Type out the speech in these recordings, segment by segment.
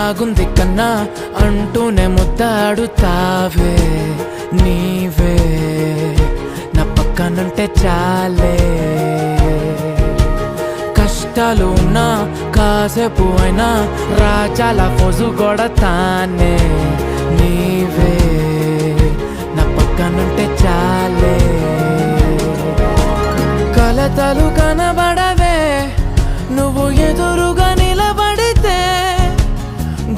బాగుంది కన్నా అంటూనే ముద్దాడుతావే నీవే నా పక్కనుంటే చాలే కష్టాలు ఉన్నా కాసేపు అయినా రాజాల ఫోజు కొడతానే నీవే నా పక్కనుంటే చాలే కలతలు కనబడవే నువ్వు ఎదురుగా నిలబడితే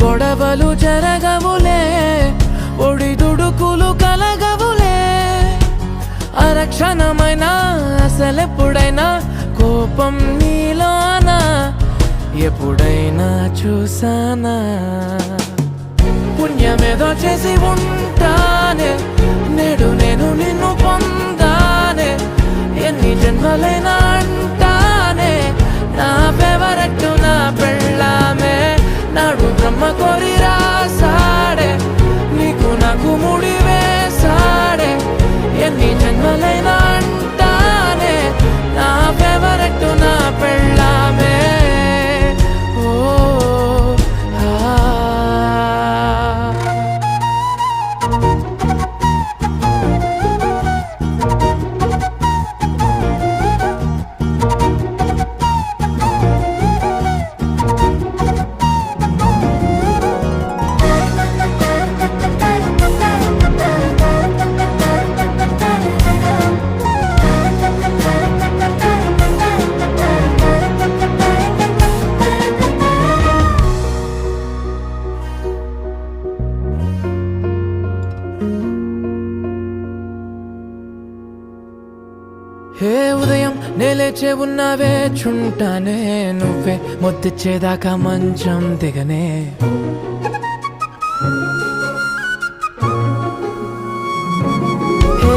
గొడవలు జరగవులే ఒడిదుడుకులు కలగవులే అరక్షణమైన అసలెప్పుడైనా కోపం నీలోనా ఎప్పుడైనా చూసానా పుణ్యమేదో చేసి ఉంటానే నేడు నేను నిన్ను పొందానే ఎన్ని జన్మలైనా అంటానే నా ఫేవరెట్ నా పెళ్ళామే నాడు బ్రహ్మ కోరి రాసాడే నీకు నాకు ముడి వేసాడే ఎన్ని జన్మలైనా అంటానే నా ఫేవరెట్ నా పెళ్ళామే ఓ హే ఉదయం నేలేచే ఉన్నావే చుంటానే నువ్వే ముద్దిచ్చేదాకా మంచం దిగనే హే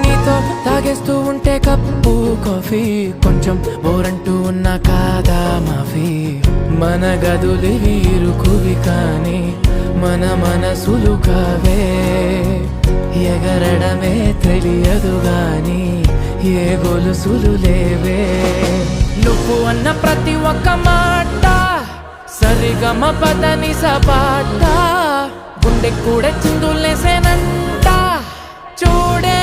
నీతో తాగేస్తూ ఉంటే కప్పు కాఫీ కొంచెం బోరంటూ ఉన్నా కాదా మాఫీ మన గదులివి ఇరుకువి కానీ మన మనసులు కావే ఎగరడమే తెలియదు గాని ఏ గొలుసులు లేవే నువ్వు అన్న ప్రతి ఒక్క మాట సరిగమ పదని సపాట గుండె కూడా చిందులేసేనంట చూడే